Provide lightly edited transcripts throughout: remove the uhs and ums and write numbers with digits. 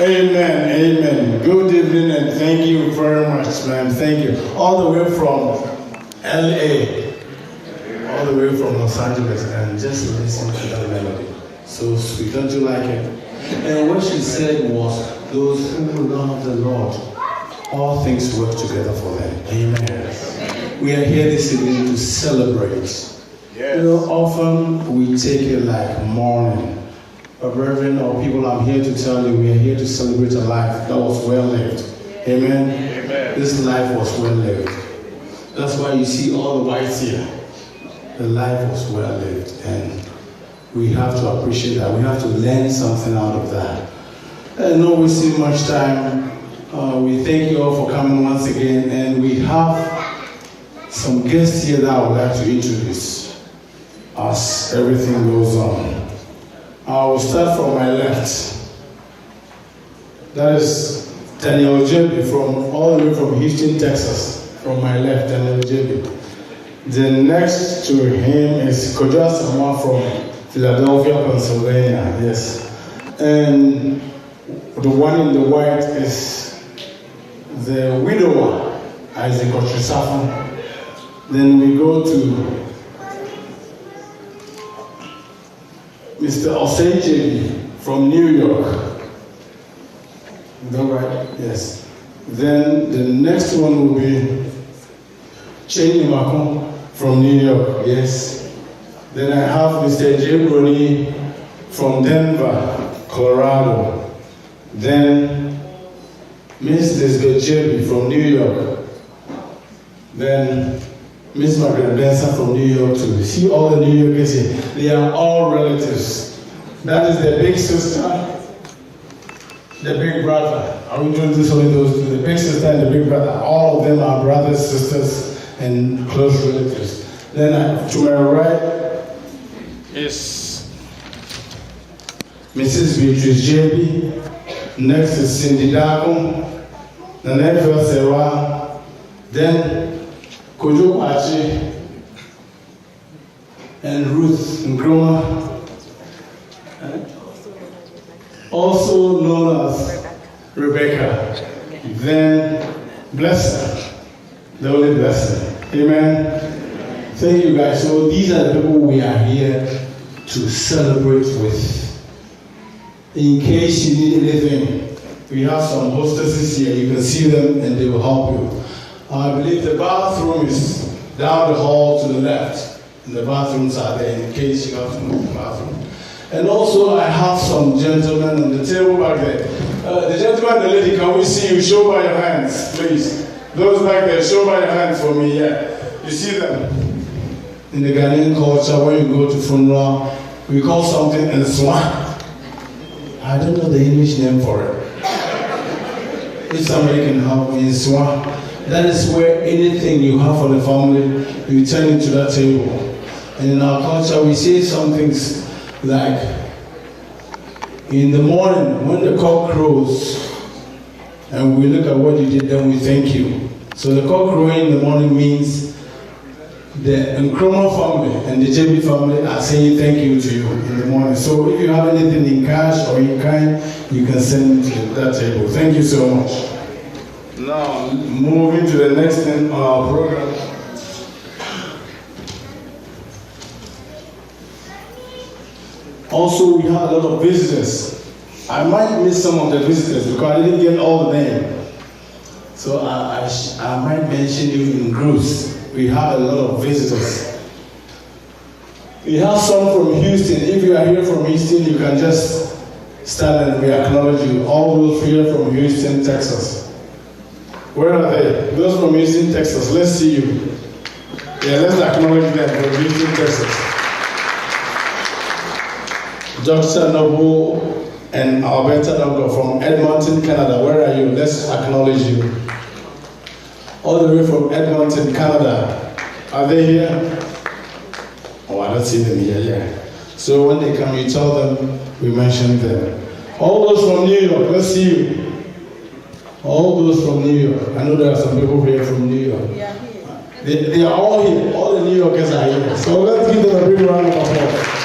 Amen, amen. Good evening and thank you very much, man. Thank you. All the way from LA, all the way from Los Angeles, and just listen to that melody. So sweet, don't you like it? And what she said was, those who love the Lord, all things work together for them. Amen. We are here this evening to celebrate. Yes. You know, often we take it like mourning. But brethren or people, I'm here to tell you, we are here to celebrate a life that was well lived. Amen? Amen. This life was well lived. That's why you see all the whites here. The life was well lived. And we have to appreciate that. We have to learn something out of that. And not wasting much time. We thank you all for coming once again. And we have some guests here that I would like to introduce as everything goes on. I will start from my left. That is Daniel Ojebi from all the way from Houston, Texas. From my left, Daniel Ojebi. The next to him is Kojo Asamoah from Philadelphia, Pennsylvania. Yes. And the one in the white is the widower, Isaac Otrisafo. Then we go to Mr. Osejebi from New York. Is that right? Yes. Then the next one will be Cheney Makon from New York. Yes. Then I have Mr. J. Bruni from Denver, Colorado. Then Ms. Elizabeth Jebi from New York. Then Miss Margaret Benson from New York too. You see all the New Yorkers here? They are all relatives. That is the big sister, the big brother. Are we doing this only those two? The big sister and the big brother. All of them are brothers, sisters, and close relatives. Then to my right is Mrs. Beatrice Jebi. Next is Cindy Dagon. The next is Sewa. Then Kojo Achi and Ruth Nkrumah, also known as Rebecca. Then Blessing, the only Blessing. Amen. Thank you guys. So these are the people we are here to celebrate with. In case you need anything, we have some hostesses here. You can see them and they will help you. I believe the bathroom is down the hall to the left. And the bathrooms are there in case you have to move the bathroom. And also I have some gentlemen on the table back there. The gentleman and the lady, can we see you? Show by your hands, please. Those back there, show by your hands for me, yeah. You see them? In the Ghanaian culture, when you go to funeral, we call something nswa. I don't know the English name for it. If somebody can help me, nswa. That is where anything you have for the family, you turn into that table. And in our culture, we say some things like, in the morning, when the cock crows, and we look at what you did, then we thank you. So the cock crowing in the morning means the Nkrumah family and the JB family are saying thank you to you in the morning. So if you have anything in cash or in kind, you can send it to that table. Thank you so much. Now, moving to the next thing on our program. Also, we have a lot of visitors. I might miss some of the visitors because I didn't get all the names. So I might mention you in groups. We have a lot of visitors. We have some from Houston. If you are here from Houston, you can just stand and we acknowledge you. All those here from Houston, Texas. Where are they? Those from Houston, Texas. Let's see you. Yeah, let's acknowledge them from Houston, Texas. Dr. Noble and Alberta Noble from Edmonton, Canada. Where are you? Let's acknowledge you. All the way from Edmonton, Canada. Are they here? Oh, I don't see them here, yeah. So when they come, you tell them we mentioned them. All those from New York, let's see you. All those from New York. I know there are some people here from New York. Yeah, they are all here. All the New Yorkers are here. So let's give them a big round of applause.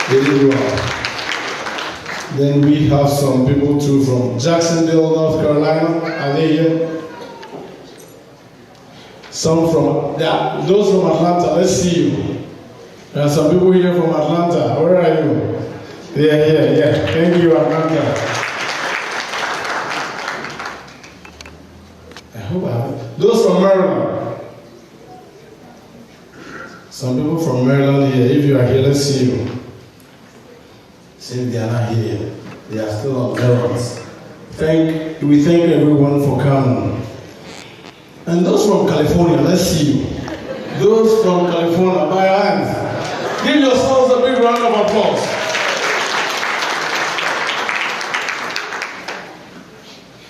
They did well. Then we have some people too from Jacksonville, North Carolina. Are they here? Some from, those from Atlanta, let's see you. There are some people here from Atlanta. Where are you? Yeah. Thank you, Atlanta. I hope I have. Those from Maryland. Some people from Maryland here. If you are here, let's see you. See if they are not here. They are still on errands. We thank everyone for coming. And those from California, let's see you. Those from California, by your hands. Give yourselves a big round of applause.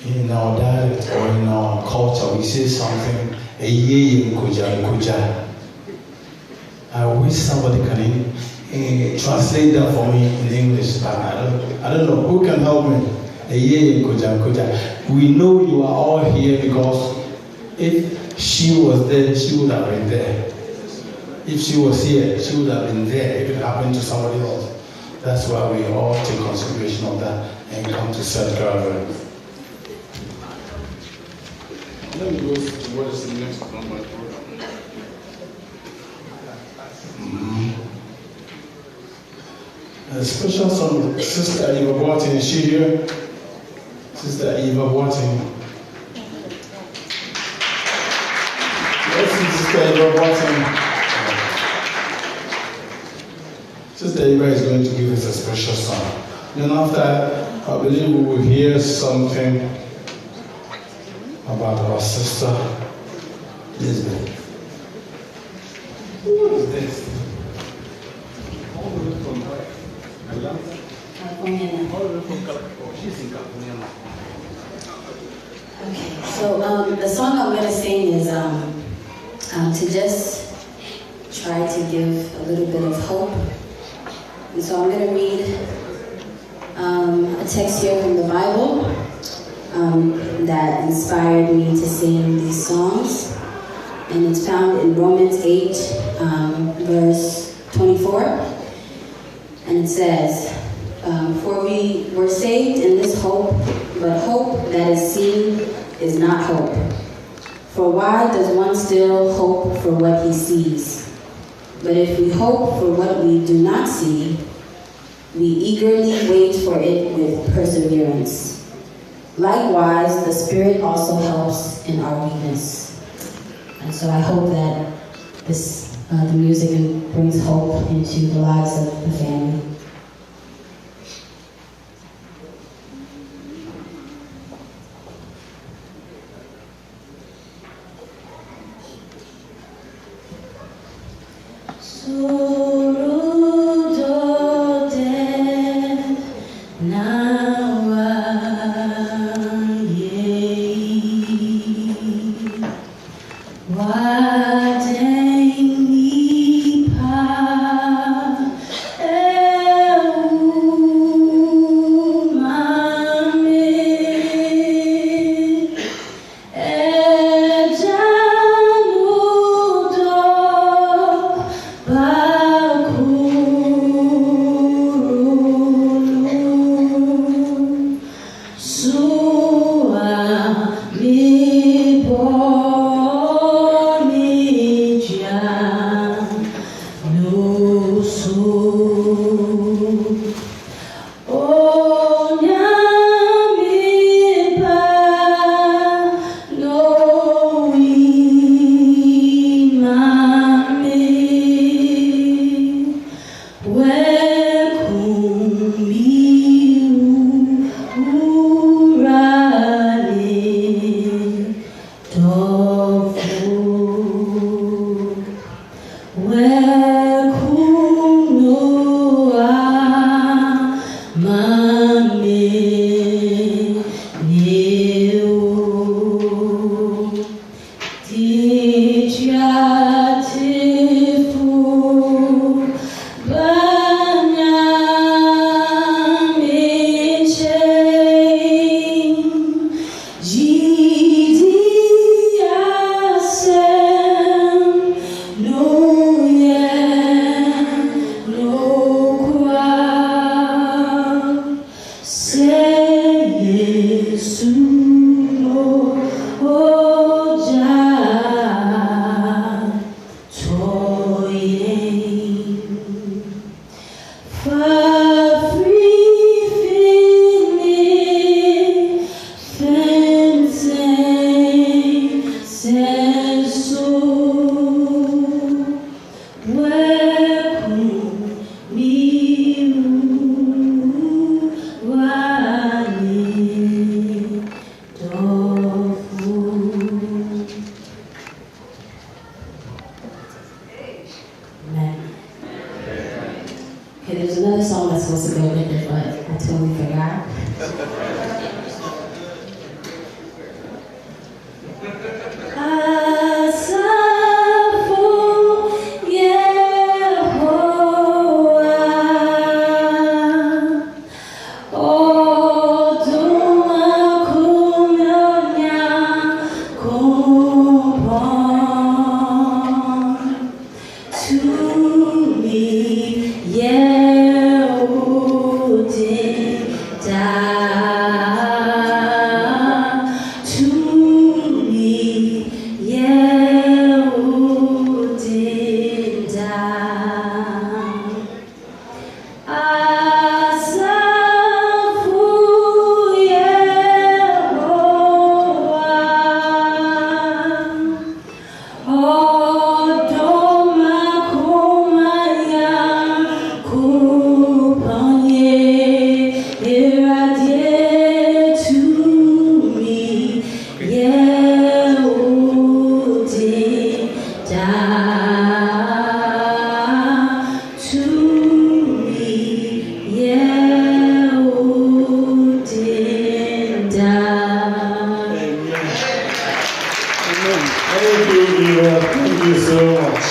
In our dialect or in our culture, we say something, I wish somebody can translate that for me in English, but I don't know. Who can help me? We know you are all here because if she was there, she would have been there. If she was here, she would have been there if it happened to somebody else. That's why we all take consideration of that and come to set Calvary. Let me go to what is the next on my program. A special song, Sister Eva Boateng, is she here? Sister Eva Boateng. Let's see Sister Eva Boateng. Sister Eva is going to give us a special song. Then after, I believe we will hear something about our sister Elizabeth. What is this? All the way from where? California. All the way from California. She's in California now. Okay, so the song I'm going to sing is to just try to give a little bit of hope. And so I'm going to read a text here from the Bible that inspired me to sing these songs. And it's found in Romans 8, verse 24. And it says, for we were saved in this hope, but hope that is seen is not hope. For why does one still hope for what he sees? But if we hope for what we do not see, we eagerly wait for it with perseverance. Likewise, the Spirit also helps in our weakness. And so I hope that this, the music brings hope into the lives of the family. No, yeah. Okay, there's another song that's supposed to go with it, but I totally forgot. Thank you so much.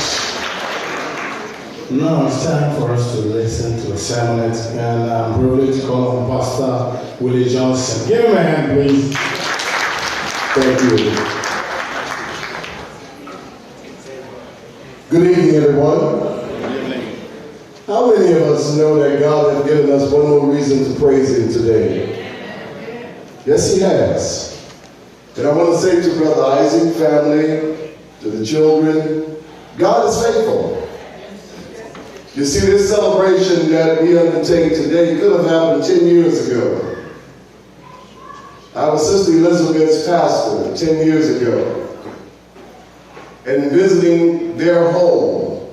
Now it's time for us to listen to a sermon, and I'm privileged to call on Pastor Willie Johnson. Give him a hand, please. Thank you. Good evening, everyone. Good evening. How many of us know that God has given us one more reason to praise Him today? Yes, He has. And I want to say to Brother Isaac, family, to the children, God is faithful. You see, this celebration that we undertake today could have happened 10 years ago. I was Sister Elizabeth's pastor 10 years ago, and visiting their home.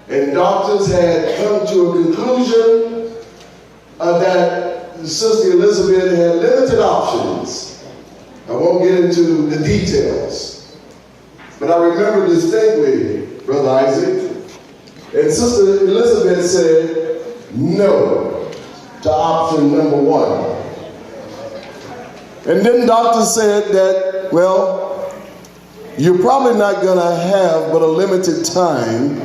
And doctors had come to a conclusion that Sister Elizabeth had limited options. I won't get into the details. But I remember distinctly, Brother Isaac, and Sister Elizabeth said no to option number one. And then the doctor said that, well, you're probably not going to have but a limited time,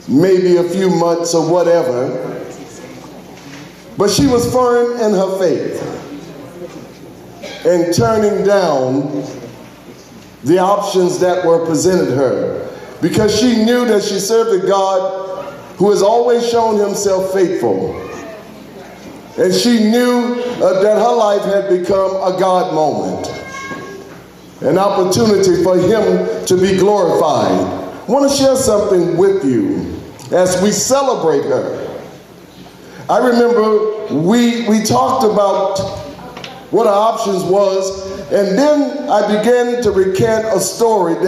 maybe a few months or whatever. But she was firm in her faith and turning down the options that were presented her, because she knew that she served a God who has always shown Himself faithful. And she knew that her life had become a God moment, an opportunity for Him to be glorified. I want to share something with you as we celebrate her. I remember we talked about what our options was, and then I began to recant a story that